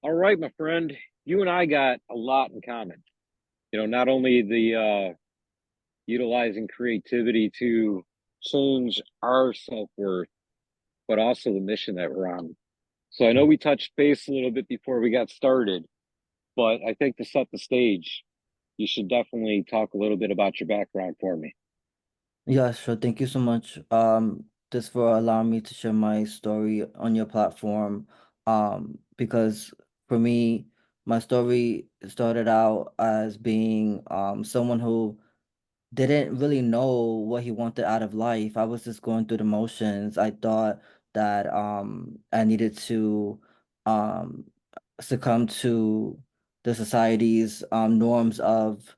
All right, my friend. You and I got a lot in common. Not only the utilizing creativity to change our self-worth, but also the mission that we're on. So I know we touched base a little bit before we got started, but I think to set the stage, you should definitely talk a little bit about your background for me. Yeah, sure. Thank you so much. Just for allowing me to share my story on your platform. Because for me, my story started out as being someone who didn't really know what he wanted out of life. I was just going through the motions. I thought that I needed to um succumb to the society's norms of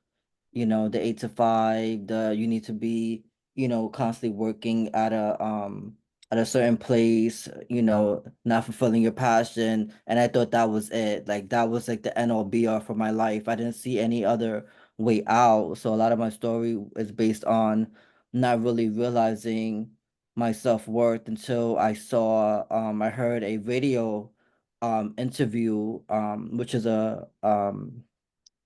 the 8 to 5, the you need to be, constantly working at a certain place, not fulfilling your passion. And I thought that was it. Like that was like the end all be all for my life. I didn't see any other way out. So a lot of my story is based on not really realizing my self-worth until I heard a radio interview, which is a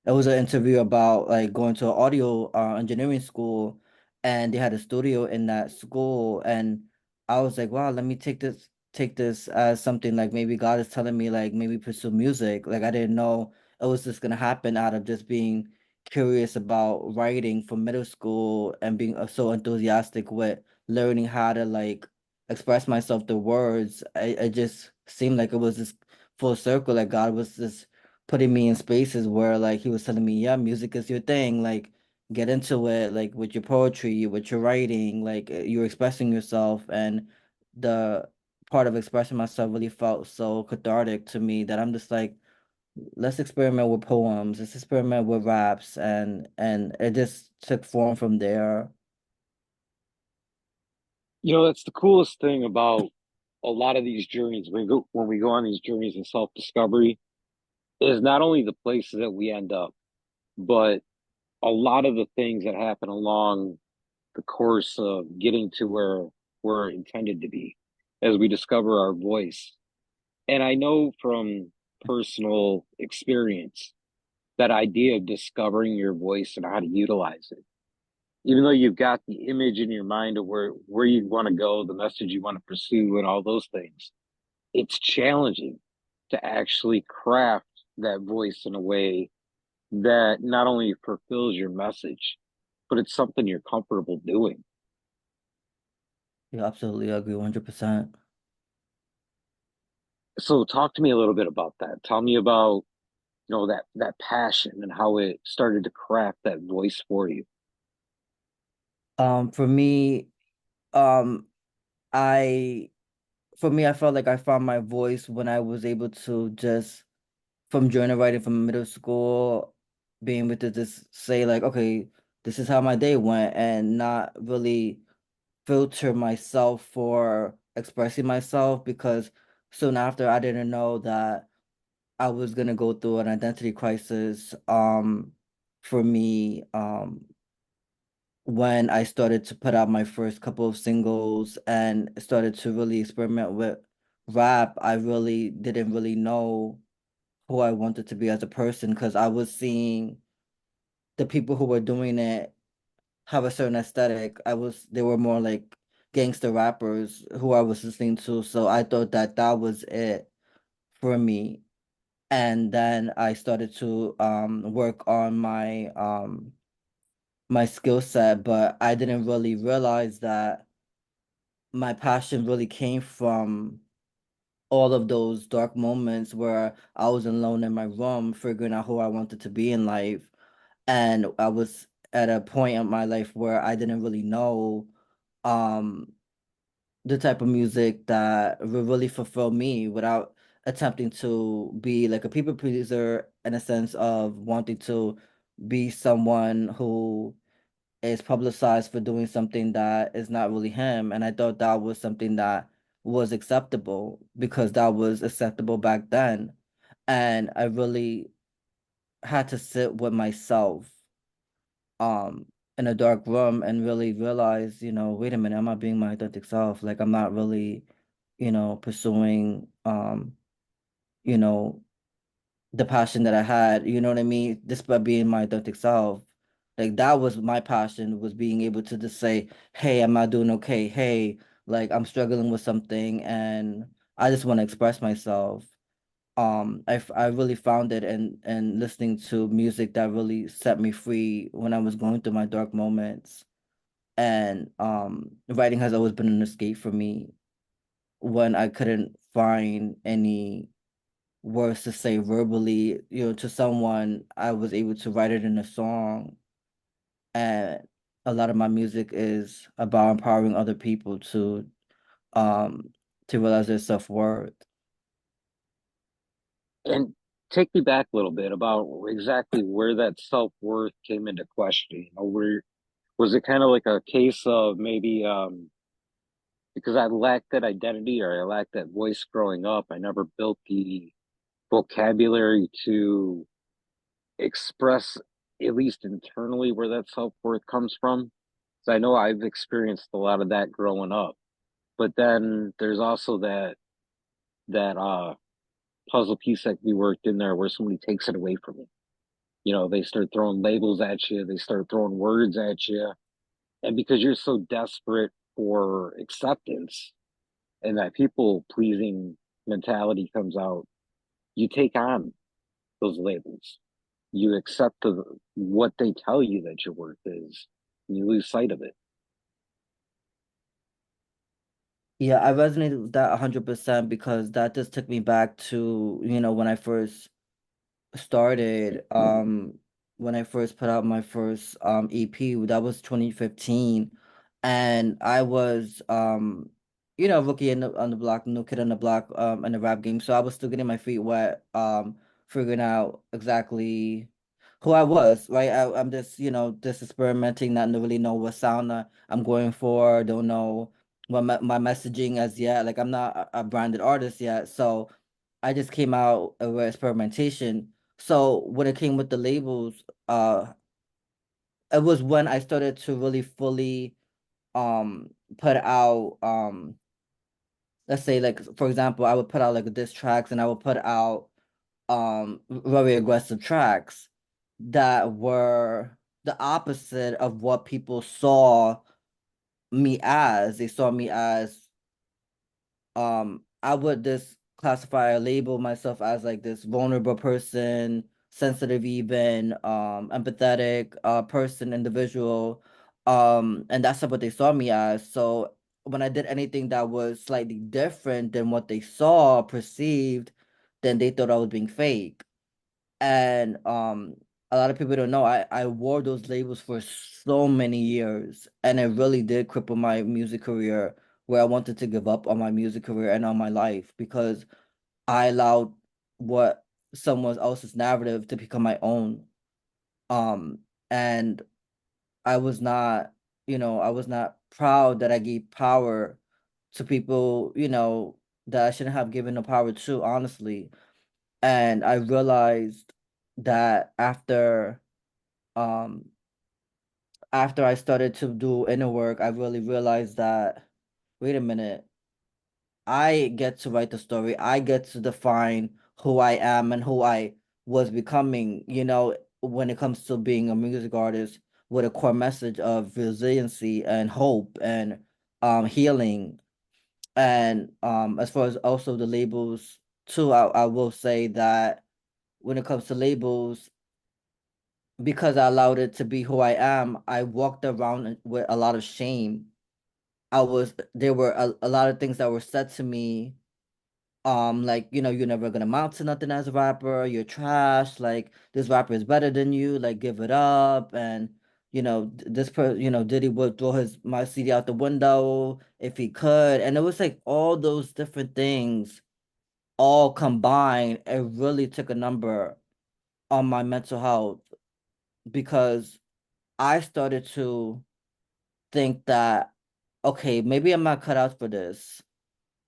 it was an interview about like going to an audio engineering school, and they had a studio in that school. And I was like, wow, let me take this as something like maybe God is telling me like maybe pursue music. Like I didn't know it was just gonna happen out of just being curious about writing from middle school and being so enthusiastic with learning how to like express myself through words. It just seemed like it was this full circle, like God was just putting me in spaces where like he was telling me, yeah, music is your thing, like get into it, like with your poetry, with your writing, like you're expressing yourself. And the part of expressing myself really felt so cathartic to me that I'm just like, let's experiment with poems, let's experiment with raps, and it just took form from there. That's the coolest thing about a lot of these journeys. When we go on these journeys of self-discovery, is not only the places that we end up, but a lot of the things that happen along the course of getting to where we're intended to be as we discover our voice. And I know from personal experience that idea of discovering your voice and how to utilize it, even though you've got the image in your mind of where you want to go, the message you want to pursue, and all those things, it's challenging to actually craft that voice in a way that not only fulfills your message, but it's something you're comfortable doing. Yeah, absolutely agree 100%. So talk to me a little bit about that. Tell me about, that passion and how it started to craft that voice for you. For me, um I for me, I felt like I found my voice when I was able to just from journal writing from middle school, being able to just say like, okay, this is how my day went, and not really filter myself for expressing myself, because soon after I didn't know that I was gonna go through an identity crisis. For me, when I started to put out my first couple of singles and started to really experiment with rap, I really didn't really know who I wanted to be as a person, because I was seeing the people who were doing it have a certain aesthetic. They were more like gangster rappers who I was listening to. So I thought that that was it for me. And then I started to work on my skill set, but I didn't really realize that my passion really came from all of those dark moments where I was alone in my room figuring out who I wanted to be in life. And I was at a point in my life where I didn't really know um the type of music that would really fulfill me without attempting to be like a people pleaser, in a sense of wanting to be someone who is publicized for doing something that is not really him. And I thought that was something that was acceptable because that was acceptable back then. And I really had to sit with myself um in a dark room and really realize, wait a minute, I'm not being my authentic self. Like I'm not really, pursuing you know, the passion that I had, you know what I mean? Despite being my authentic self. Like that was my passion, was being able to just say, hey, I'm not doing okay. Hey, like I'm struggling with something and I just want to express myself. I really found it and listening to music that really set me free when I was going through my dark moments. And writing has always been an escape for me when I couldn't find any words to say verbally, to someone. I was able to write it in a song. And a lot of my music is about empowering other people um to realize their self-worth. And take me back a little bit about exactly where that self-worth came into question. Where was it kind of like a case of maybe because I lacked that identity or I lacked that voice growing up, I never built the vocabulary to express at least internally where that self-worth comes from. So I know I've experienced a lot of that growing up. But then there's also that puzzle piece that we worked in there where somebody takes it away from you. They start throwing labels at you, they start throwing words at you. And because you're so desperate for acceptance and that people pleasing mentality comes out, you take on those labels. You accept what they tell you that your worth is, and you lose sight of it. Yeah, I resonated with that 100% because that just took me back to, when I first started, when I first put out my first EP. That was 2015. And I was rookie on the block, new kid on the block in the rap game. So I was still getting my feet wet, figuring out exactly who I was, right? I'm just, just experimenting, not really know what sound I'm going for, don't know what my messaging as yet. Like I'm not a branded artist yet. So I just came out with experimentation. So when it came with the labels, it was when I started to really fully put out let's say, like, for example, I would put out like diss tracks, and I would put out very aggressive tracks that were the opposite of what people saw me as. They saw me as I would just classify or label myself as like this vulnerable person, sensitive, even empathetic person, individual. And that's what they saw me as. So when I did anything that was slightly different than what they saw, perceived, then they thought I was being fake. And a lot of people don't know I wore those labels for so many years, and it really did cripple my music career, where I wanted to give up on my music career and on my life because I allowed what someone else's narrative to become my own. Um and I was not, I was not proud that I gave power to people, that I shouldn't have given the power to, honestly. And I realized that um after I started to do inner work, I really realized that, wait a minute, I get to write the story. I get to define who I am and who I was becoming, when it comes to being a music artist with a core message of resiliency and hope and healing. And as far as also the labels too, I will say that when it comes to labels, because I allowed it to be who I am, I walked around with a lot of shame. There were a lot of things that were said to me, like, you're never gonna amount to nothing as a rapper, you're trash, like, this rapper is better than you, like, give it up. And, Diddy would throw my CD out the window if he could. And it was like all those different things all combined, it really took a number on my mental health because I started to think that, okay, maybe I'm not cut out for this.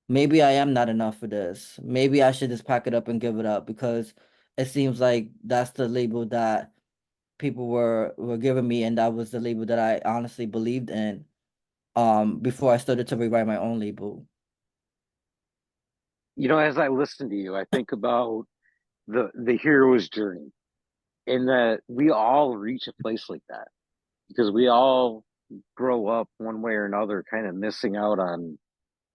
Maybe I am not enough for this. Maybe I should just pack it up and give it up because it seems like that's the label that people were giving me, and that was the label that I honestly believed in before I started to rewrite my own label. As I listen to you, I think about the hero's journey, and that we all reach a place like that because we all grow up one way or another, kind of missing out on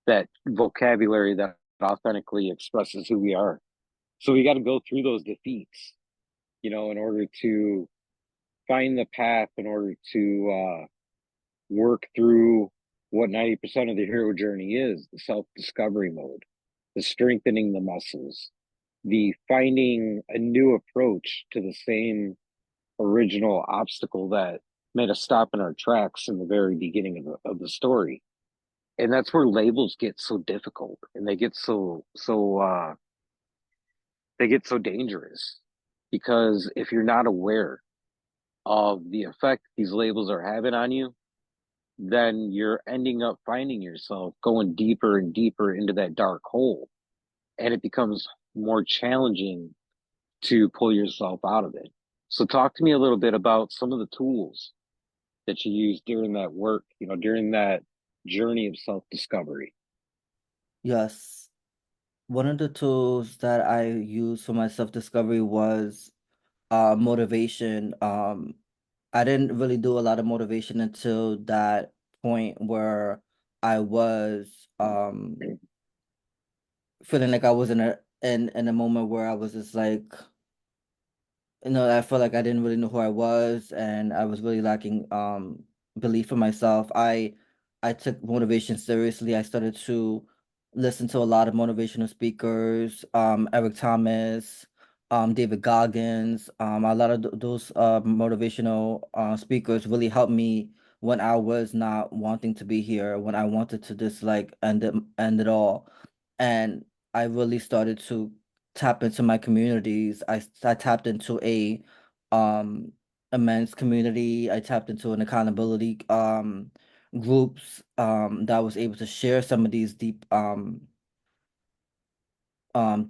that vocabulary that authentically expresses who we are. So we got to go through those defeats, in order to find the path, in order to work through what 90% of the hero journey is, the self discovery mode, the strengthening the muscles, the finding a new approach to the same original obstacle that made us stop in our tracks in the very beginning of the story. And that's where labels get so difficult, and they get so dangerous, because if you're not aware of the effect these labels are having on you, then you're ending up finding yourself going deeper and deeper into that dark hole, and it becomes more challenging to pull yourself out of it. So talk to me a little bit about some of the tools that you use during that work, during that journey of self-discovery. Yes. One of the tools that I used for my self-discovery was motivation. I didn't really do a lot of motivation until that point where I was feeling like I was in a moment where I was just like, I felt like I didn't really know who I was, and I was really lacking belief in myself. I took motivation seriously. I started to listen to a lot of motivational speakers, Eric Thomas, David Goggins. A lot of those motivational speakers really helped me when I was not wanting to be here, when I wanted to just like end it all. And I really started to tap into my communities. I tapped into um a men's community. I tapped into an accountability groups that was able to share some of these deep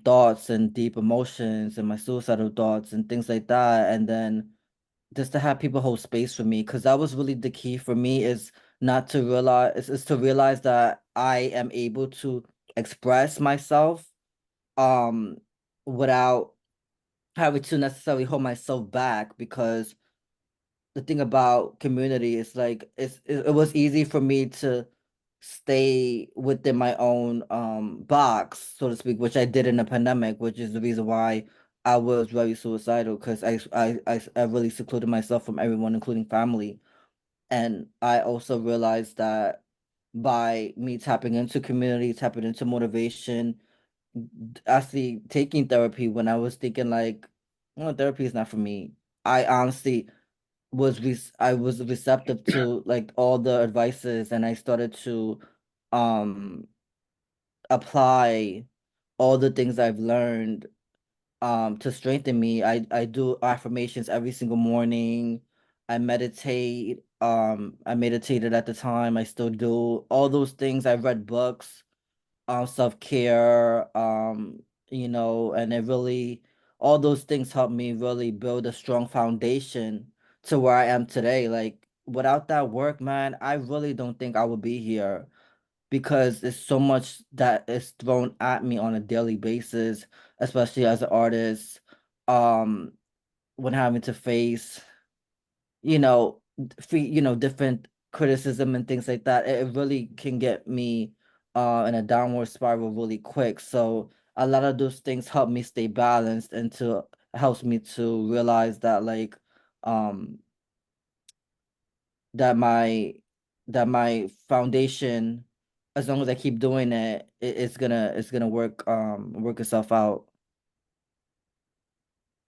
thoughts and deep emotions and my suicidal thoughts and things like that. And then just to have people hold space for me, because that was really the key for me, is not to realize is to realize that I am able to express myself um without having to necessarily hold myself back. Because the thing about community is like it was easy for me to stay within my own box, so to speak, which I did in the pandemic, which is the reason why I was very suicidal, because I really secluded myself from everyone, including family. And I also realized that by me tapping into community, tapping into motivation, actually taking therapy when I was thinking like, oh, therapy is not for me. I honestly I was receptive to like all the advices, and I started to um apply all the things I've learned to strengthen me. I do affirmations every single morning. I meditate. I meditated at the time. I still do all those things. I read books, self-care, and it really, all those things helped me really build a strong foundation to where I am today. Like without that work, man, I really don't think I would be here, because there's so much that is thrown at me on a daily basis, especially as an artist, um, when having to face different criticism and things like that. It really can get me in a downward spiral really quick. So a lot of those things help me stay balanced, and to helps me to realize that like um that my foundation, as long as I keep doing it, it's gonna work itself out.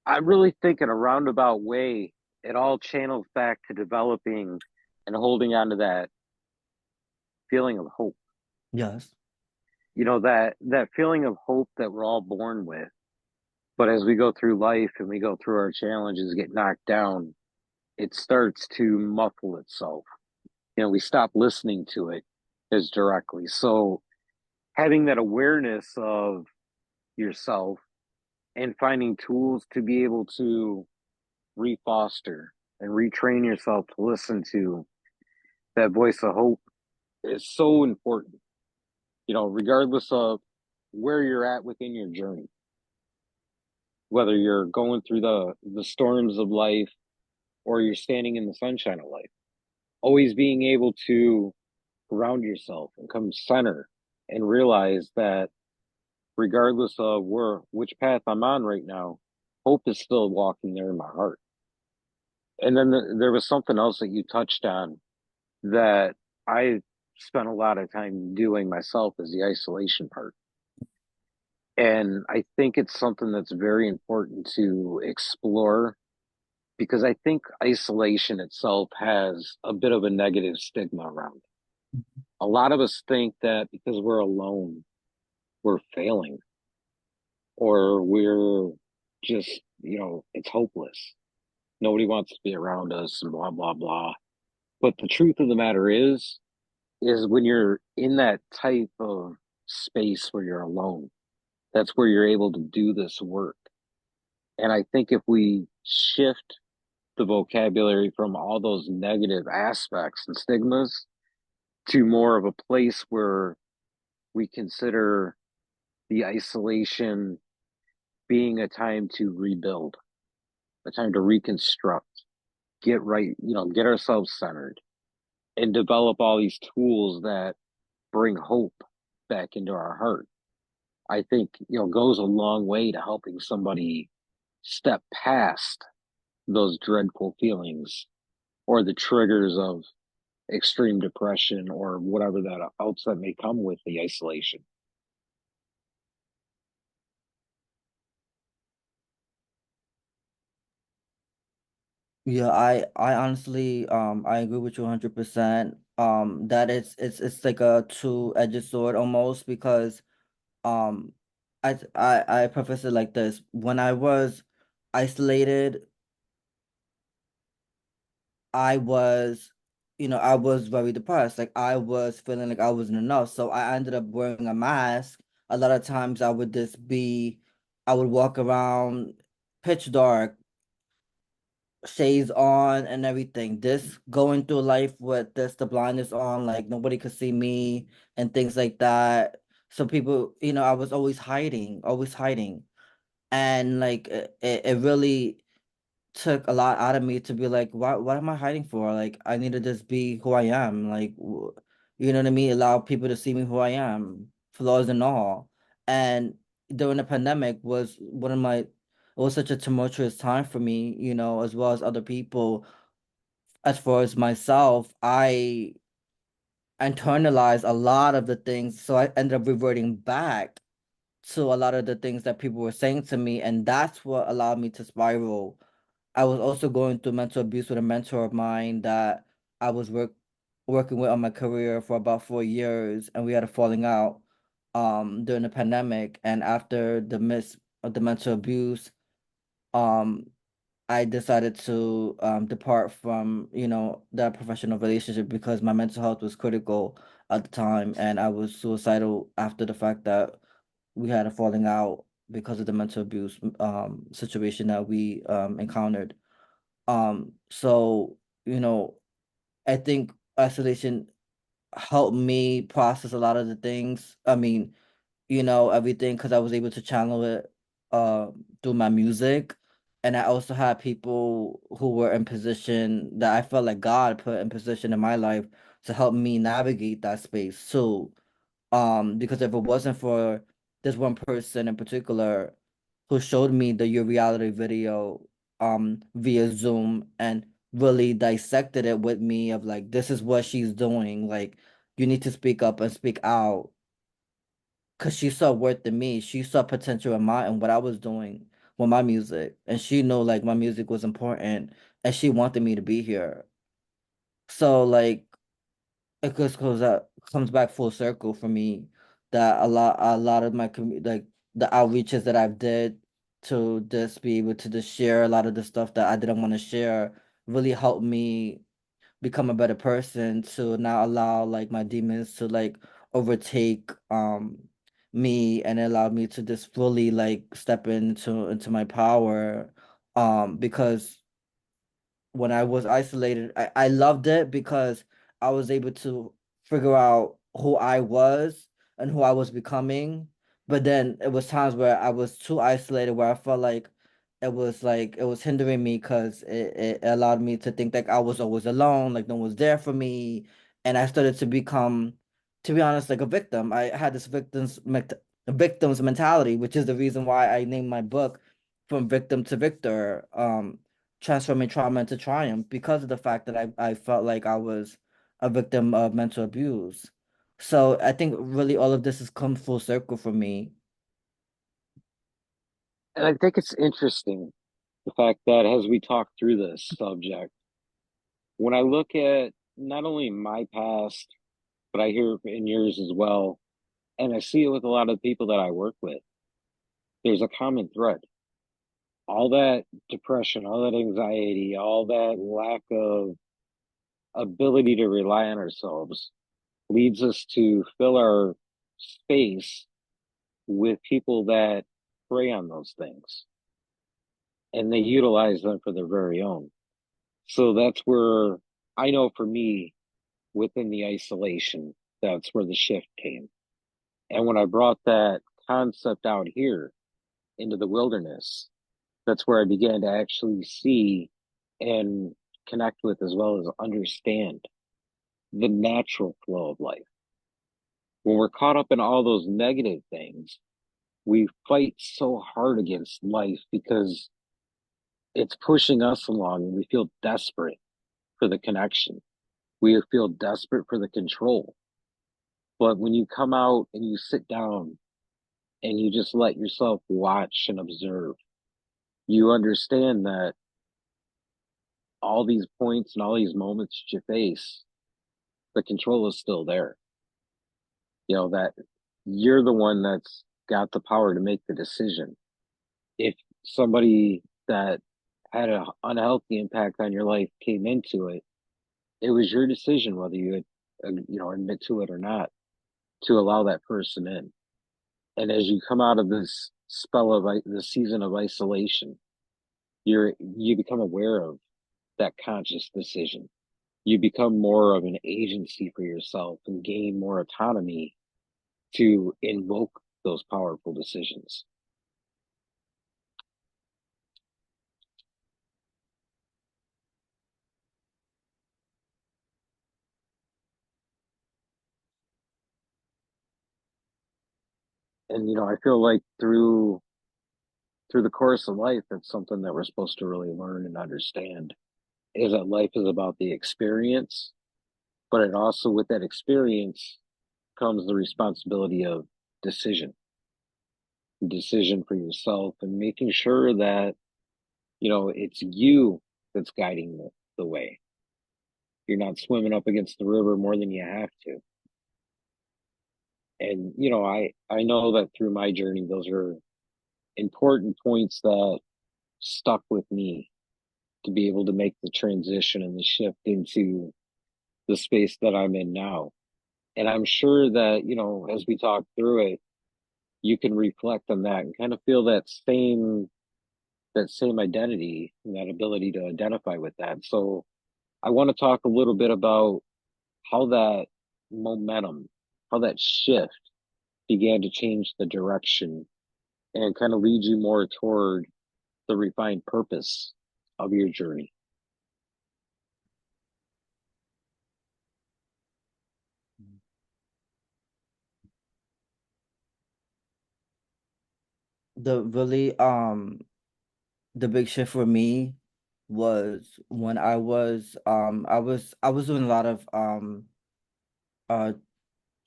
I really think in a roundabout way, it all channels back to developing and holding on to that feeling of hope. Yes. That feeling of hope that we're all born with. But as we go through life and we go through our challenges, get knocked down, it starts to muffle itself. We stop listening to it as directly. So having that awareness of yourself and finding tools to be able to refoster and retrain yourself to listen to that voice of hope is so important, regardless of where you're at within your journey. whether you're going through the storms of life or you're standing in the sunshine of life. Always being able to ground yourself and come center and realize that regardless of where which path I'm on right now, hope is still walking there in my heart. And then there was something else that you touched on that I spent a lot of time doing myself is the isolation part. And I think it's something that's very important to explore because I think isolation itself has a bit of a negative stigma around it. A lot of us think that because we're alone, we're failing or we're just, it's hopeless. Nobody wants to be around us and blah, blah, blah. But the truth of the matter is when you're in that type of space where you're alone, that's where you're able to do this work. And I think if we shift the vocabulary from all those negative aspects and stigmas to more of a place where we consider the isolation being a time to rebuild, a time to reconstruct, get right, get ourselves centered and develop all these tools that bring hope back into our heart. I think, goes a long way to helping somebody step past those dreadful feelings or the triggers of extreme depression or whatever that else that may come with the isolation. Yeah, I honestly I agree with you 100%. That it's like a two-edged sword almost because um I preface it like this. When I was isolated, I was I was very depressed. Like I was feeling like I wasn't enough. So I ended up wearing a mask. A lot of times I would walk around pitch dark, shades on and everything. This going through life with this the blindness on, like nobody could see me and things like that. So people, I was always hiding, always hiding. And like it really took a lot out of me to be like, what am I hiding for? Like I need to just be who I am. Like you know what I mean? Allow people to see me who I am, flaws and all. And during the pandemic was one of my it was such a tumultuous time for me, as well as other people. As far as myself, I internalized a lot of the things, so I ended up reverting back to a lot of the things that people were saying to me, and that's what allowed me to spiral. I was also going through mental abuse with a mentor of mine that I was working with on my career for about 4 years, and we had a falling out during the pandemic. And after the midst of the mental abuse, um I decided to depart from, that professional relationship because my mental health was critical at the time, and I was suicidal after the fact that we had a falling out because of the mental abuse situation that we encountered. So, I think isolation helped me process a lot of the things. I mean, everything because I was able to channel it through my music. And I also had people who were in position that I felt like God put in position in my life to help me navigate that space too. Because if it wasn't for this one person in particular who showed me the Your Reality video via Zoom and really dissected it with me of like this is what she's doing, like you need to speak up and speak out because she saw worth in me. She saw potential in my and what I was doing with my music. And she knew like my music was important and she wanted me to be here. So like it just comes back full circle for me that a lot of my like the outreaches that I've did to just be able to just share a lot of the stuff that I didn't want to share really helped me become a better person to not allow like my demons to like overtake me and allow me to just fully like step into my power because when I was isolated I loved it because I was able to figure out who I was and who I was becoming, but then it was times where I was too isolated where I felt like it was like it was hindering me because it allowed me to think like I was always alone, like no one was there for me, and I started to become, to be honest, like a victim. I had this victim's mentality, which is the reason why I named my book From Victim to Victor, transforming trauma into triumph, because of the fact that I felt like I was a victim of mental abuse. So I think really all of this has come full circle for me. And I think it's interesting the fact that as we talk through this subject, when I look at not only my past, but I hear in yours as well, and I see it with a lot of the people that I work with, there's a common thread. All that depression, all that anxiety, all that lack of ability to rely on ourselves leads us to fill our space with people that prey on those things and they utilize them for their very own. So that's where I know for me, within the isolation, that's where the shift came. And when I brought that concept out here into the wilderness, that's where I began to actually see and connect with as well as understand the natural flow of life. When we're caught up in all those negative things, we fight so hard against life because it's pushing us along and we feel desperate for the connection. We feel desperate for the control. But when you come out and you sit down and you just let yourself watch and observe, you understand that all these points and all these moments that you face, the control is still there. You know, that you're the one that's got the power to make the decision. If somebody that had an unhealthy impact on your life came into it, it was your decision whether you would, admit to it or not, to allow that person in. And as you come out of this spell of the season of isolation, you become aware of that conscious decision. You become more of an agency for yourself and gain more autonomy to invoke those powerful decisions. And I feel like through the course of life, it's something that we're supposed to really learn and understand is that life is about the experience, but it also with that experience comes the responsibility of decision, decision for yourself and making sure that, it's you that's guiding the way. You're not swimming up against the river more than you have to. And, I know that through my journey, those are important points that stuck with me to be able to make the transition and the shift into the space that I'm in now. And I'm sure that, as we talk through it, you can reflect on that and kind of feel that same identity and that ability to identify with that. So I want to talk a little bit about how that momentum, how that shift began to change the direction and kind of lead you more toward the refined purpose of your journey. The really the big shift for me was when I was doing a lot of uh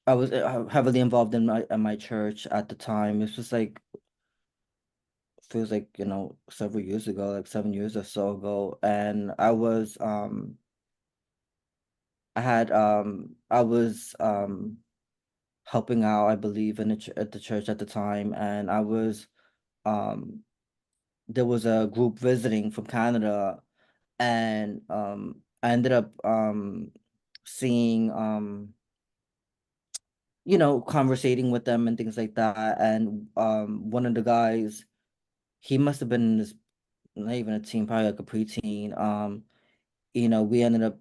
I was heavily involved in my church at the time. This was like feels like, several years ago, like 7 years or so ago. And I was helping out, I believe, at the church at the time, and um there was a group visiting from Canada, and I ended up seeing conversating with them and things like that. And one of the guys, he must have been in this, not even a teen, probably like a preteen. We ended up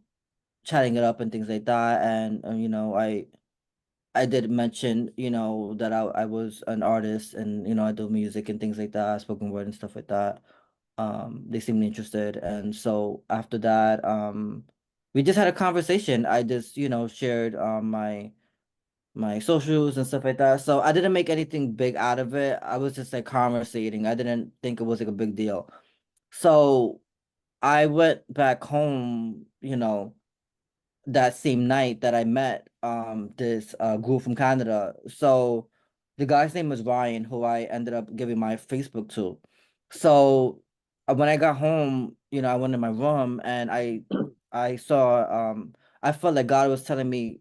chatting it up and things like that. And I did mention, that I was an artist, and I do music and things like that, spoken word and stuff like that. They seemed interested, and so after that, we just had a conversation. I just, shared my socials and stuff like that. So I didn't make anything big out of it. I was just like conversating. I didn't think it was like a big deal. So I went back home, that same night that I met this group from Canada. So the guy's name was Ryan, who I ended up giving my Facebook to. So when I got home, I went in my room and I saw I felt like God was telling me,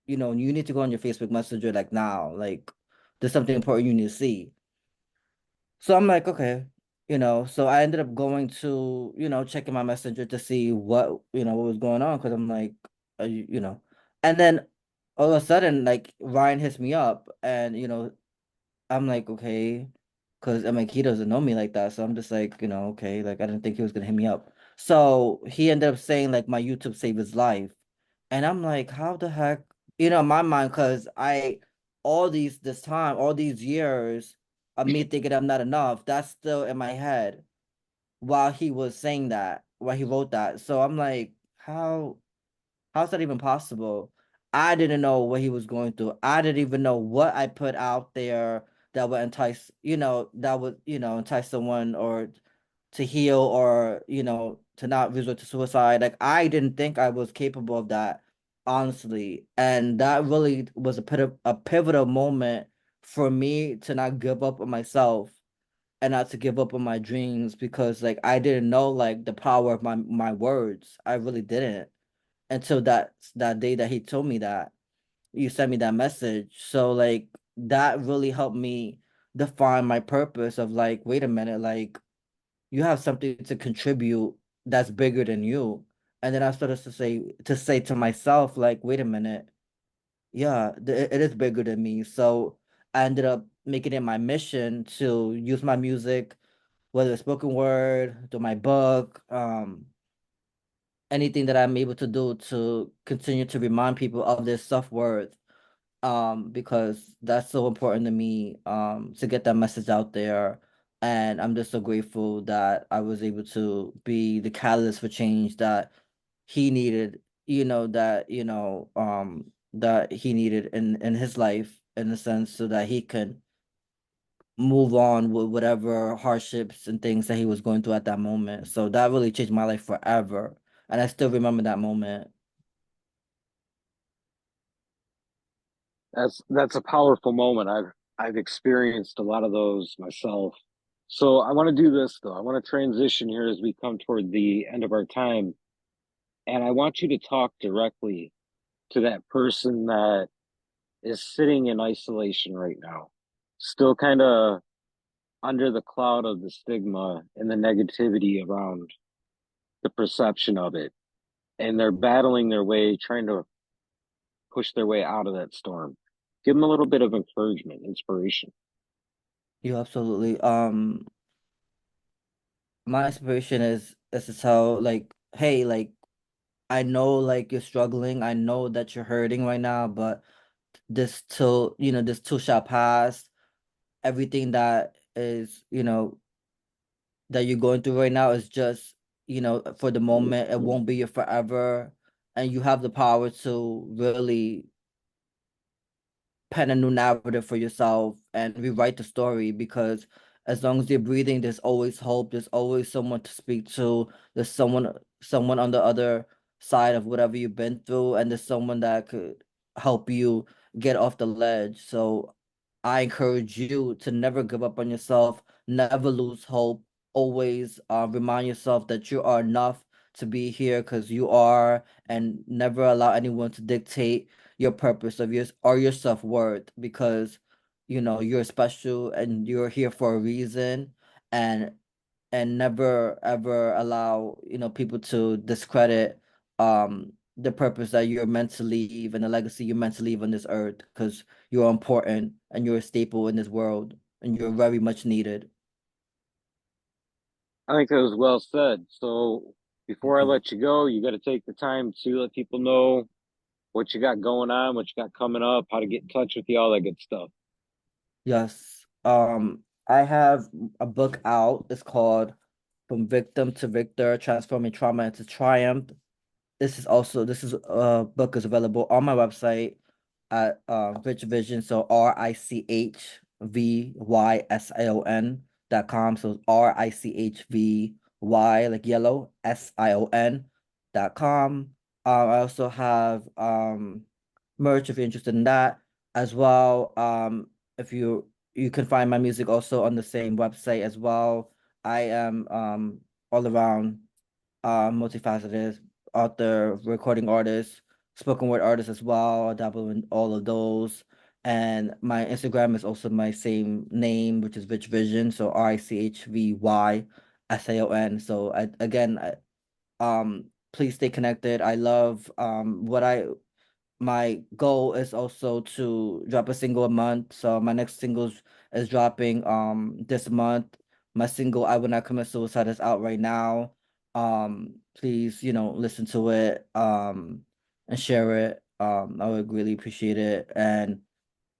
you need to go on your Facebook Messenger like now, like there's something important you need to see. So I'm like, okay, so I ended up going to, checking my messenger to see what was going on because I'm like, and then all of a sudden, like Ryan hits me up and, I'm like, okay, because I'm like, he doesn't know me like that. So I'm just like, okay, like I didn't think he was gonna hit me up. So he ended up saying like my YouTube saved his life. And I'm like, how the heck, in my mind, because this time, all these years of me thinking I'm not enough, that's still in my head while he was saying that, while he wrote that. So I'm like, how's that even possible? I didn't know what he was going through. I didn't even know what I put out there that would entice someone or to heal or, to not resort to suicide. Like I didn't think I was capable of that, honestly. And that really was a pivotal moment for me to not give up on myself and not to give up on my dreams because like I didn't know like the power of my words. I really didn't until that day that he told me that you sent me that message. So like that really helped me define my purpose of like, wait a minute, like you have something to contribute that's bigger than you. And then I started to say to myself, like, wait a minute, yeah, it is bigger than me. So I ended up making it my mission to use my music, whether it's spoken word, to my book, anything that I'm able to do to continue to remind people of their self-worth, because that's so important to me, to get that message out there. And I'm just so grateful that I was able to be the catalyst for change that he needed, that he needed in his life in a sense so that he can move on with whatever hardships and things that he was going through at that moment. So that really changed my life forever. And I still remember that moment. That's a powerful moment. I've experienced a lot of those myself. So I want to do this though. I want to transition here as we come toward the end of our time, and I want you to talk directly to that person that is sitting in isolation right now, still kind of under the cloud of the stigma and the negativity around the perception of it, and they're battling their way, trying to push their way out of that storm. Give them a little bit of encouragement, inspiration. You absolutely. My inspiration is to tell like, hey, like I know like you're struggling. I know that you're hurting right now, but this too shall pass. Everything that is, that you're going through right now is just, for the moment. It won't be your forever. And you have the power to really pen a new narrative for yourself and rewrite the story because as long as you're breathing, there's always hope. There's always someone to speak to. There's someone on the other side of whatever you've been through, and there's someone that could help you get off the ledge. So I encourage you to never give up on yourself, never lose hope. Always remind yourself that you are enough to be here because you are, and never allow anyone to dictate your purpose of yours or your self-worth because you're special and you're here for a reason, and never ever allow people to discredit the purpose that you're meant to leave and the legacy you're meant to leave on this earth because you're important and you're a staple in this world and you're very much needed. I think that was well said. So before Thank I you. let you go, you got to take the time to let people know what you got going on, what you got coming up, how to get in touch with you, all that good stuff. Yes. I have a book out. It's called From Victim to Victor, Transforming Trauma into Triumph. This is book is available on my website at Rich Vision. So RICHVYSION.com. So RICHVY like yellow SION.com. I also have merch if you're interested in that as well. If you can find my music also on the same website as well. I am all around multifaceted author, recording artist, spoken word artist as well. I dabble in all of those. And my Instagram is also my same name, which is Rich Vision. So RICHVYSAON. So please stay connected. I love what I my goal is also to drop a single a month. So my next single is dropping this month. My single I Will Not Commit Suicide is out right now. Please, listen to it and share it. I would really appreciate it. And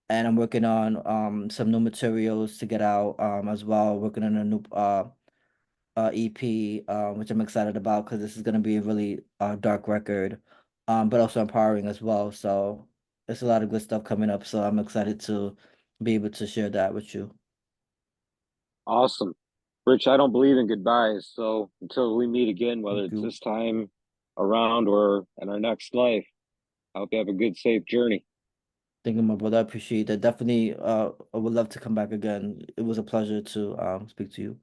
I'm working on some new materials to get out as well. Working on a new EP, which I'm excited about because this is going to be a really dark record, but also empowering as well. So there's a lot of good stuff coming up. So I'm excited to be able to share that with you. Awesome. Rich, I don't believe in goodbyes. So until we meet again, whether Thank it's you. this time around or in our next life, I hope you have a good, safe journey. Thank you, my brother. I appreciate that. Definitely, I would love to come back again. It was a pleasure to speak to you.